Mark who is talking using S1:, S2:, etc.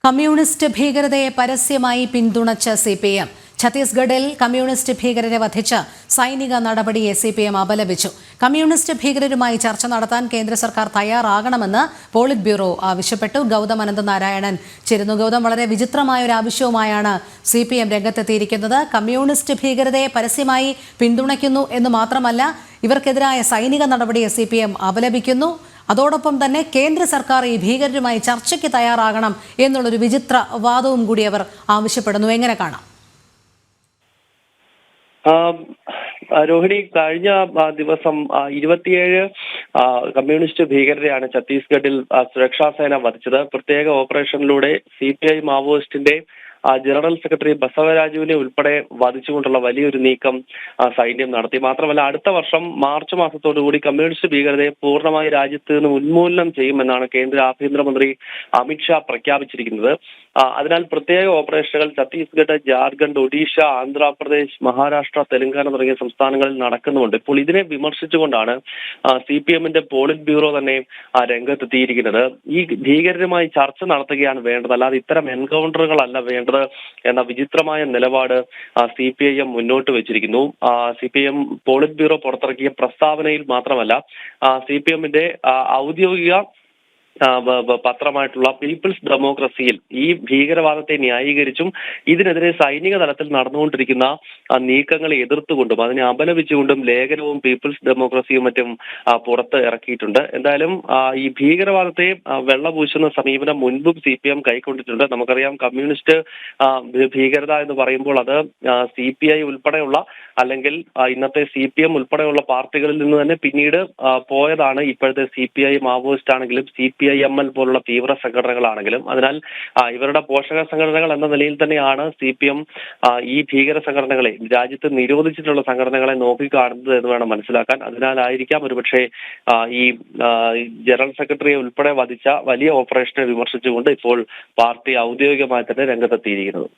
S1: Communist ഭീകരതയെ പരസ്യമായി പിന്തുണച്ച സിപിഎം ഛത്തീസ്ഗഡിൽ കമ്മ്യൂണിസ്റ്റ് ഭീകരരെ വധിച്ച സൈനിക നടപടിയെ സിപിഎം അപലപിച്ചു. കമ്മ്യൂണിസ്റ്റ് ഭീകരരുമായി ചർച്ച നടത്താൻ കേന്ദ്ര സർക്കാർ തയ്യാറാകണമെന്ന് പോളിറ്റ് ബ്യൂറോ ആവശ്യപ്പെട്ടു. ഗൗതം അനന്തനാരായണൻ ചേരുന്നു. ഗൗതം, വളരെ വിചിത്രമായ ഒരു ആവശ്യവുമായാണ് സിപിഎം രംഗത്തെത്തിയിരിക്കുന്നത്. കമ്മ്യൂണിസ്റ്റ് ഭീകരതയെ പരസ്യമായി പിന്തുണയ്ക്കുന്നു എന്ന് മാത്രമല്ല, ഇവർക്കെതിരായ സൈനിക നടപടിയെ സിപിഎം അപലപിക്കുന്നു. അതോടൊപ്പം തന്നെ കേന്ദ്ര സർക്കാർ ഈ ഭീകരരുമായി ചർച്ചയ്ക്ക് തയ്യാറാകണം എന്നുള്ളൊരു വിചിത്ര വാദവും കൂടി അവർ ആവശ്യപ്പെടുന്നു. എങ്ങനെ കാണാം?
S2: രോഹിണി, കഴിഞ്ഞ ദിവസം 27 കമ്മ്യൂണിസ്റ്റ് ഭീകരരെയാണ് ഛത്തീസ്ഗഡിൽ സുരക്ഷാ സേന വധിച്ചത്. പ്രത്യേക ഓപ്പറേഷനിലൂടെ CPI മാവോയിസ്റ്റിന്റെ ജനറൽ സെക്രട്ടറി ബസവരാജുവിനെ ഉൾപ്പെടെ വധിച്ചുകൊണ്ടുള്ള വലിയൊരു നീക്കം സൈന്യം നടത്തി. മാത്രമല്ല, അടുത്ത വർഷം മാർച്ച് മാസത്തോടുകൂടി കമ്മ്യൂണിസ്റ്റ് ഭീകരതയെ പൂർണ്ണമായി രാജ്യത്ത് നിന്ന് ഉന്മൂലനം ചെയ്യുമെന്നാണ് കേന്ദ്ര ആഭ്യന്തരമന്ത്രി അമിത്ഷാ പ്രഖ്യാപിച്ചിരിക്കുന്നത്. അതിനാൽ പ്രത്യേക ഓപ്പറേഷനുകൾ ഛത്തീസ്ഗഡ്, ജാർഖണ്ഡ്, ഒഡീഷ, ആന്ധ്രാപ്രദേശ്, മഹാരാഷ്ട്ര, തെലങ്കാന തുടങ്ങിയ സംസ്ഥാനങ്ങളിൽ നടക്കുന്നുണ്ട്. ഇപ്പോൾ ഇതിനെ വിമർശിച്ചുകൊണ്ടാണ് CPM-ന്റെ പോളിറ്റ് ബ്യൂറോ തന്നെ രംഗത്തെത്തിയിരിക്കുന്നത്. ഈ ഭീകരരുമായി ചർച്ച നടത്തുകയാണ് വേണ്ടത്, അല്ലാതെ ഇത്തരം എൻകൗണ്ടറുകളല്ല വേണ്ടത് എന്ന വിചിത്രമായ നിലപാട് CPIM മുന്നോട്ട് വെച്ചിരിക്കുന്നു. CPIM പോളിറ്റ് ബ്യൂറോ പുറത്തിറക്കിയ പ്രസ്താവനയിൽ മാത്രമല്ല, CPM-ന്റെ ഔദ്യോഗിക പത്രമായിട്ടുള്ള പീപ്പിൾസ് ഡെമോക്രസിയിൽ ഈ ഭീകരവാദത്തെ ന്യായീകരിച്ചും ഇതിനെതിരെ സൈനിക തലത്തിൽ നടന്നുകൊണ്ടിരിക്കുന്ന നീക്കങ്ങളെ എതിർത്തുകൊണ്ടും അതിനെ അപലപിച്ചുകൊണ്ടും ലേഖനവും പീപ്പിൾസ് ഡെമോക്രസിയും മറ്റും പുറത്ത് ഇറക്കിയിട്ടുണ്ട്. എന്തായാലും ഈ ഭീകരവാദത്തെ വെള്ളപൂശുന്ന സമീപനം മുൻപും CPM കൈക്കൊണ്ടിട്ടുണ്ട്. നമുക്കറിയാം, കമ്മ്യൂണിസ്റ്റ് ഭീകരത എന്ന് പറയുമ്പോൾ അത് CPI ഉൾപ്പെടെയുള്ള അല്ലെങ്കിൽ ഇന്നത്തെ CPM ഉൾപ്പെടെയുള്ള പാർട്ടികളിൽ നിന്ന് തന്നെ പിന്നീട് പോയതാണ് ഇപ്പോഴത്തെ CPI മാവോയിസ്റ്റ് ആണെങ്കിലും CPIML പോലുള്ള തീവ്ര സംഘടനകളാണെങ്കിലും. അതിനാൽ ഇവരുടെ പോഷക സംഘടനകൾ എന്ന നിലയിൽ തന്നെയാണ് CPM ഈ ഭീകര സംഘടനകളെ, രാജ്യത്ത് നിരോധിച്ചിട്ടുള്ള സംഘടനകളെ നോക്കിക്കാണുന്നത് എന്ന് വേണം മനസ്സിലാക്കാൻ. അതിനാലായിരിക്കാം ഒരുപക്ഷെ ഈ ജനറൽ സെക്രട്ടറിയെ ഉൾപ്പെടെ വധിച്ച വലിയ ഓപ്പറേഷനെ വിമർശിച്ചുകൊണ്ട് ഇപ്പോൾ പാർട്ടി ഔദ്യോഗികമായി തന്നെ രംഗത്തെത്തിയിരിക്കുന്നത്.